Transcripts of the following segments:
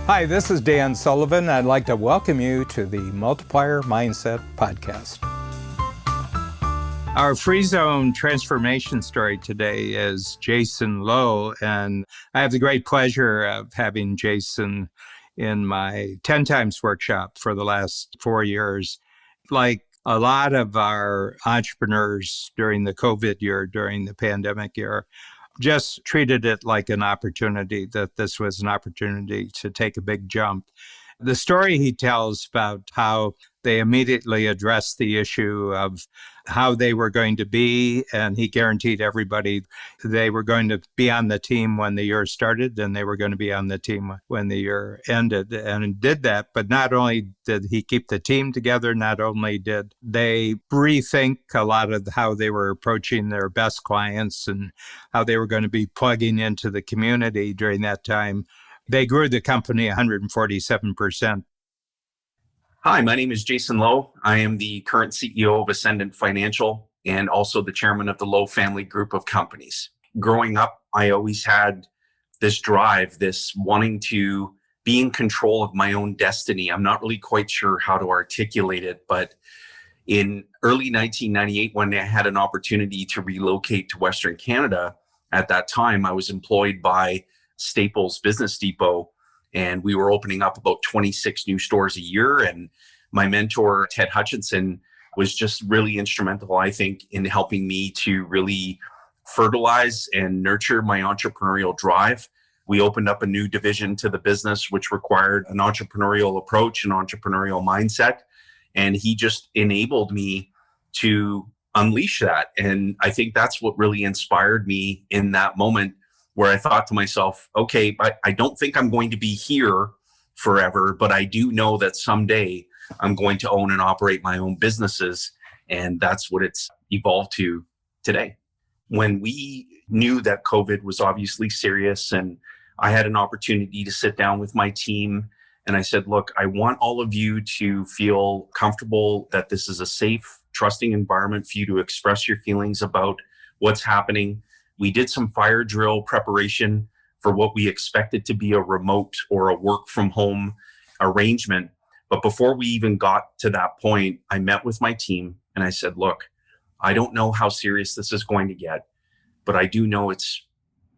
Hi, this is Dan Sullivan. I'd like to welcome you to the Multiplier Mindset Podcast. Our free zone transformation story today is Jayson Lowe, and I have the great pleasure of having Jayson in my 10 times workshop for the last 4 years. Like a lot of our entrepreneurs during the COVID year, during the pandemic year, just treated it like an opportunity, that this was an opportunity to take a big jump. The story he tells about how they immediately addressed the issue of how they were going to be, and he guaranteed everybody they were going to be on the team when the year started, and they were going to be on the team when the year ended, and did that. But not only did he keep the team together, not only did they rethink a lot of how they were approaching their best clients and how they were going to be plugging into the community during that time, they grew the company 147%. Hi, my name is Jayson Lowe. I am the current CEO of Ascendant Financial and also the chairman of the Lowe family group of companies. Growing up, I always had this drive, this wanting to be in control of my own destiny. I'm not really quite sure how to articulate it, but in early 1998, when I had an opportunity to relocate to Western Canada, at that time, I was employed by Staples Business Depot, and we were opening up about 26 new stores a year. And my mentor, Ted Hutchinson, was just really instrumental, I think, in helping me to really fertilize and nurture my entrepreneurial drive. We opened up a new division to the business, which required an entrepreneurial approach, an entrepreneurial mindset. And he just enabled me to unleash that. And I think that's what really inspired me in that moment, where I thought to myself, okay, I don't think I'm going to be here forever, but I do know that someday I'm going to own and operate my own businesses. And that's what it's evolved to today. When we knew that COVID was obviously serious, and I had an opportunity to sit down with my team, and I said, look, I want all of you to feel comfortable that this is a safe, trusting environment for you to express your feelings about what's happening. We did some fire drill preparation for what we expected to be a remote or a work from home arrangement. But before we even got to that point, I met with my team and I said, look, I don't know how serious this is going to get, but I do know it's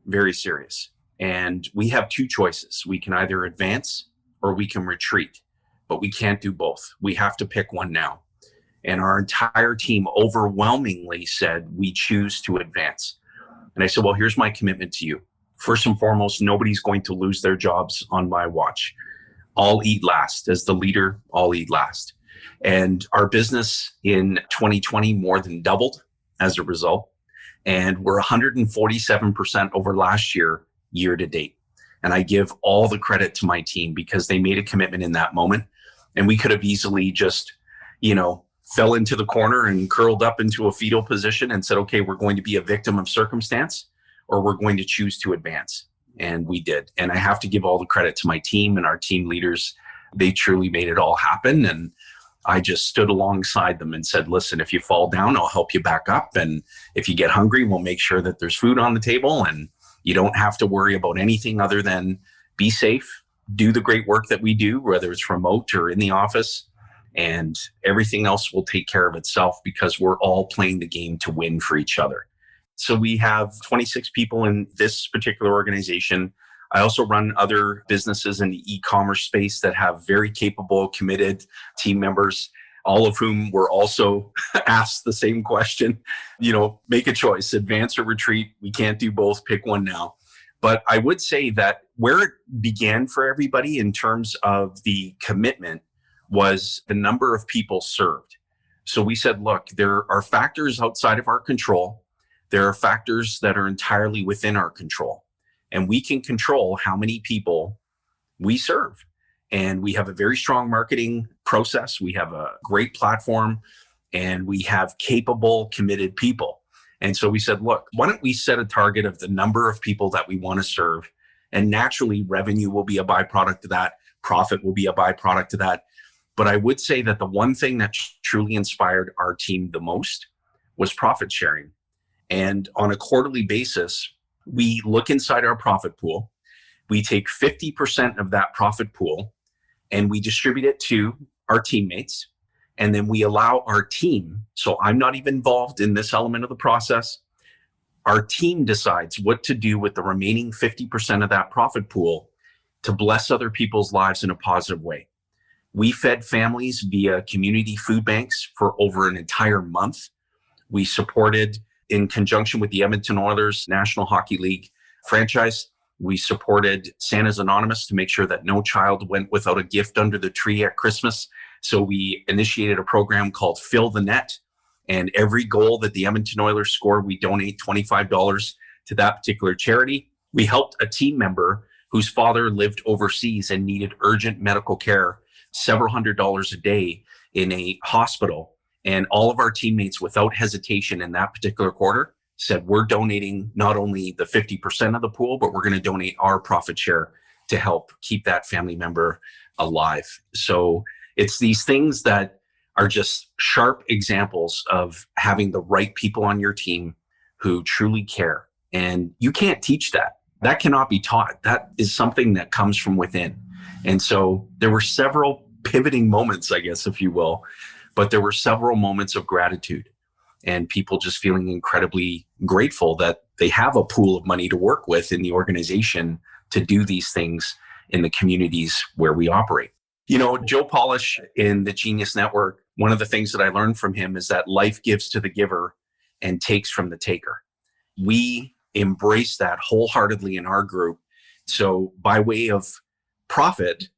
very serious. And we have two choices. We can either advance or we can retreat, but we can't do both. We have to pick one now. And our entire team overwhelmingly said, we choose to advance. And I said, well, here's my commitment to you. First and foremost, nobody's going to lose their jobs on my watch. I'll eat last. As the leader, I'll eat last. And our business in 2020 more than doubled as a result. And we're 147% over last year, year to date. And I give all the credit to my team because they made a commitment in that moment. And we could have easily just, fell into the corner and curled up into a fetal position and said, okay, we're going to be a victim of circumstance, or we're going to choose to advance. And we did. And I have to give all the credit to my team and our team leaders. They truly made it all happen. And I just stood alongside them and said, listen, if you fall down, I'll help you back up. And if you get hungry, we'll make sure that there's food on the table. And you don't have to worry about anything other than be safe, do the great work that we do, whether it's remote or in the office. And everything else will take care of itself because we're all playing the game to win for each other. So we have 26 people in this particular organization. I also run other businesses in the e-commerce space that have very capable, committed team members, all of whom were also asked the same question. Make a choice, advance or retreat. We can't do both. Pick one now. But I would say that where it began for everybody in terms of the commitment was the number of people served. So we said, look, there are factors outside of our control. There are factors that are entirely within our control. And we can control how many people we serve. And we have a very strong marketing process. We have a great platform and we have capable, committed people. And so we said, look, why don't we set a target of the number of people that we want to serve? And naturally, revenue will be a byproduct of that. Profit will be a byproduct of that. But I would say that the one thing that truly inspired our team the most was profit sharing. And on a quarterly basis, we look inside our profit pool We take 50% of that profit pool and we distribute it to our teammates. And then we allow our team, so I'm not even involved in this element of the process. Our team decides what to do with the remaining 50% of that profit pool to bless other people's lives in a positive way. We fed families via community food banks for over an entire month. We supported, in conjunction with the Edmonton Oilers National Hockey League franchise, we supported Santa's Anonymous to make sure that no child went without a gift under the tree at Christmas. So we initiated a program called Fill the Net. And every goal that the Edmonton Oilers score, we donate $25 to that particular charity. We helped a team member whose father lived overseas and needed urgent medical care, several $100s a day in a hospital. And all of our teammates, without hesitation in that particular quarter, said, we're donating not only the 50% of the pool, but we're going to donate our profit share to help keep that family member alive. So it's these things that are just sharp examples of having the right people on your team who truly care. And you can't teach that. That cannot be taught. That is something that comes from within. And so there were several pivoting moments, I guess, if you will, but there were several moments of gratitude and people just feeling incredibly grateful that they have a pool of money to work with in the organization to do these things in the communities where we operate. You know, Joe Polish in the Genius Network, one of the things that I learned from him is that life gives to the giver and takes from the taker. We embrace that wholeheartedly in our group. So by way of profit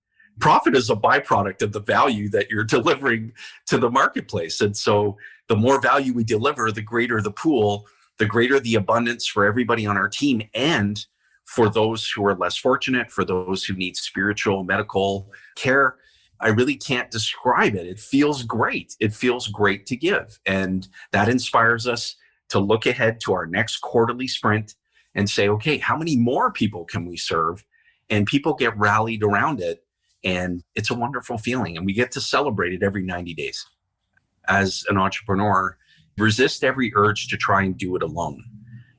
is a byproduct of the value that you're delivering to the marketplace. And so the more value we deliver, the greater the pool, the greater the abundance for everybody on our team and for those who are less fortunate, for those who need spiritual, medical care. I really can't describe it. It feels great. It feels great to give. And that inspires us to look ahead to our next quarterly sprint and say, okay, how many more people can we serve? And people get rallied around it. And it's a wonderful feeling. And we get to celebrate it every 90 days. As an entrepreneur, resist every urge to try and do it alone.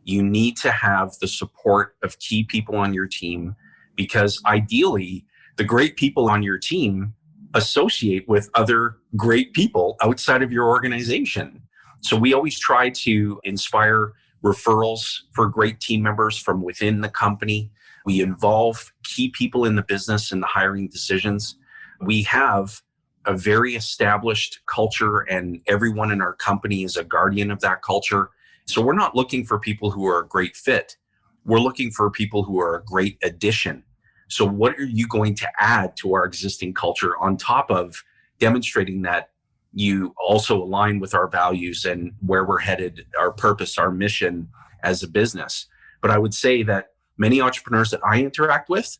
You need to have the support of key people on your team because ideally, the great people on your team associate with other great people outside of your organization. So we always try to inspire referrals for great team members from within the company. We involve key people in the business in the hiring decisions. We have a very established culture and everyone in our company is a guardian of that culture. So we're not looking for people who are a great fit. We're looking for people who are a great addition. So what are you going to add to our existing culture on top of demonstrating that you also align with our values and where we're headed, our purpose, our mission as a business? But I would say that many entrepreneurs that I interact with,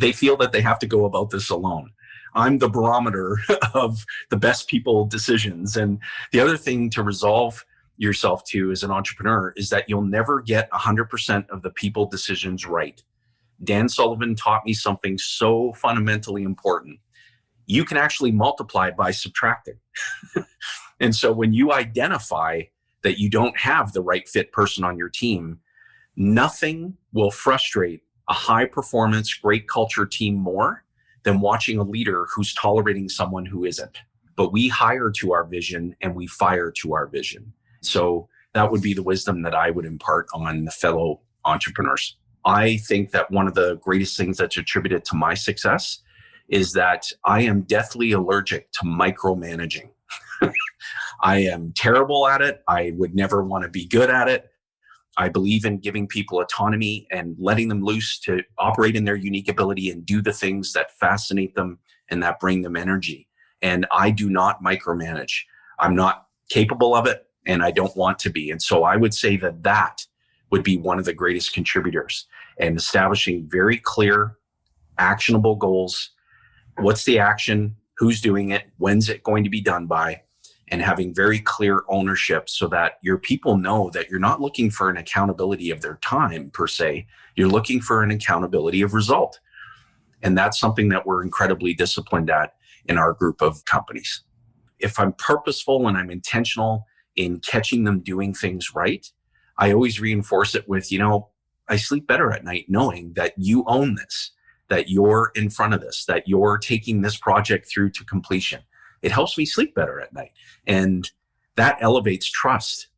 they feel that they have to go about this alone. I'm the barometer of the best people decisions. And the other thing to resolve yourself to as an entrepreneur is that you'll never get 100% of the people decisions right. Dan Sullivan taught me something so fundamentally important. You can actually multiply by subtracting. And so when you identify that you don't have the right fit person on your team, nothing will frustrate a high performance, great culture team more than watching a leader who's tolerating someone who isn't. But we hire to our vision and we fire to our vision. So that would be the wisdom that I would impart on the fellow entrepreneurs. I think that one of the greatest things that's attributed to my success is that I am deathly allergic to micromanaging. I am terrible at it. I would never want to be good at it. I believe in giving people autonomy and letting them loose to operate in their unique ability and do the things that fascinate them and that bring them energy. And I do not micromanage. I'm not capable of it and I don't want to be. And so I would say that that would be one of the greatest contributors, and establishing very clear, actionable goals. What's the action? Who's doing it? When's it going to be done by? And having very clear ownership so that your people know that you're not looking for an accountability of their time per se. You're looking for an accountability of result. And that's something that we're incredibly disciplined at in our group of companies. If I'm purposeful and I'm intentional in catching them doing things right, I always reinforce it with, I sleep better at night knowing that you own this, that you're in front of this, that you're taking this project through to completion. It helps me sleep better at night. And that elevates trust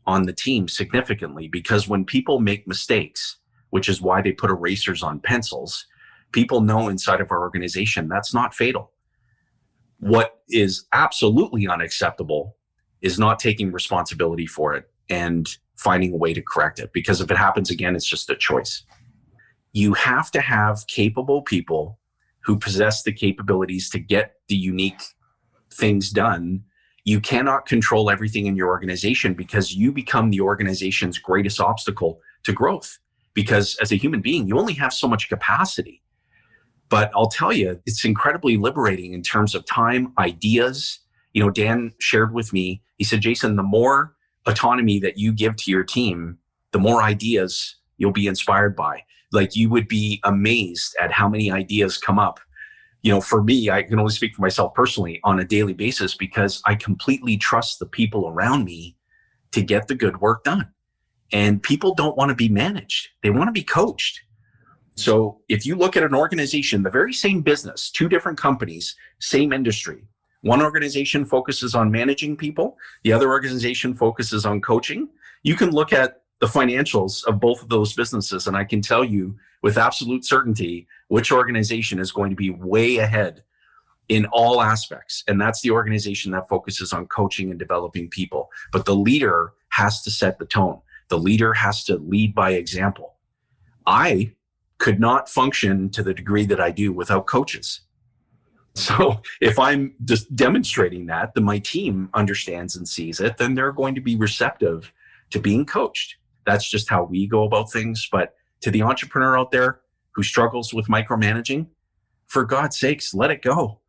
on the team significantly, because when people make mistakes, which is why they put erasers on pencils, people know inside of our organization that's not fatal. What is absolutely unacceptable is not taking responsibility for it and finding a way to correct it. Because if it happens again, it's just a choice. You have to have capable people who possess the capabilities to get the unique things done. You cannot control everything in your organization, because you become the organization's greatest obstacle to growth. Because as a human being, you only have so much capacity. But I'll tell you, it's incredibly liberating in terms of time, ideas. You know, Dan shared with me, he said, Jayson, the more autonomy that you give to your team, the more ideas you'll be inspired by. Like, you would be amazed at how many ideas come up. You know, for me, I can only speak for myself personally, on a daily basis, because I completely trust the people around me to get the good work done. And people don't want to be managed. They want to be coached. So if you look at an organization, the very same business, two different companies, same industry, one organization focuses on managing people, the other organization focuses on coaching. You can look at the financials of both of those businesses, and I can tell you with absolute certainty which organization is going to be way ahead in all aspects. And that's the organization that focuses on coaching and developing people. But the leader has to set the tone. The leader has to lead by example. I could not function to the degree that I do without coaches. So if I'm just demonstrating that, then my team understands and sees it, then they're going to be receptive to being coached. That's just how we go about things. But to the entrepreneur out there who struggles with micromanaging, for God's sakes, let it go.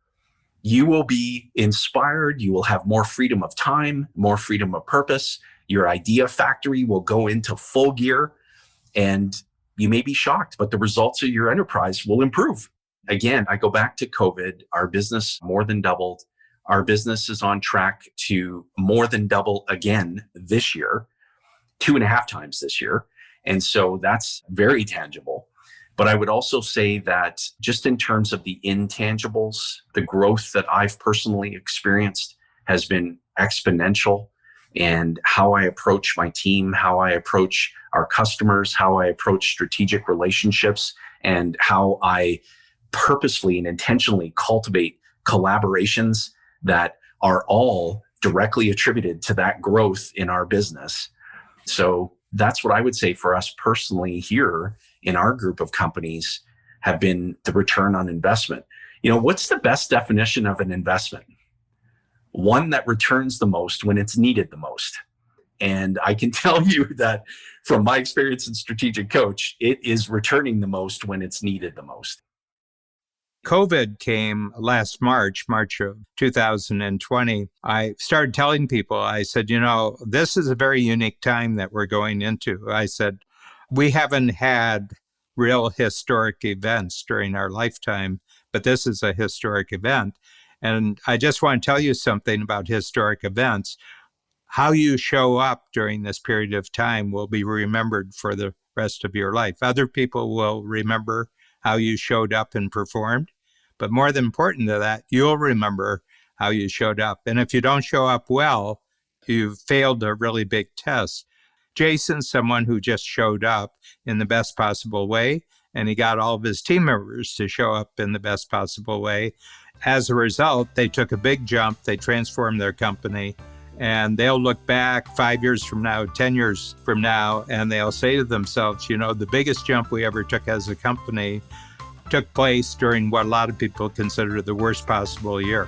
You will be inspired. You will have more freedom of time, more freedom of purpose. Your idea factory will go into full gear, and you may be shocked, but the results of your enterprise will improve. Again, I go back to COVID. Our business more than doubled. Our business is on track to more than double again this year, 2.5 times this year. And so that's very tangible. But I would also say that just in terms of the intangibles, the growth that I've personally experienced has been exponential. And how I approach my team, how I approach our customers, how I approach strategic relationships, and how I purposely and intentionally cultivate collaborations that are all directly attributed to that growth in our business. So that's what I would say for us personally here in our group of companies have been the return on investment. You know, what's the best definition of an investment? One that returns the most when it's needed the most. And I can tell you that from my experience in strategic coach, it is returning the most when it's needed the most. COVID came last March of 2020. I started telling people, I said, you know, this is a very unique time that we're going into. I said, we haven't had real historic events during our lifetime, but this is a historic event. And I just want to tell you something about historic events. How you show up during this period of time will be remembered for the rest of your life. Other people will remember how you showed up and performed. But more than important to that, you'll remember how you showed up. And if you don't show up well, you've failed a really big test. Jayson's someone who just showed up in the best possible way, and he got all of his team members to show up in the best possible way. As a result, they took a big jump. They transformed their company, and they'll look back 5 years from now, 10 years from now, and they'll say to themselves, you know, the biggest jump we ever took as a company took place during what a lot of people consider the worst possible year.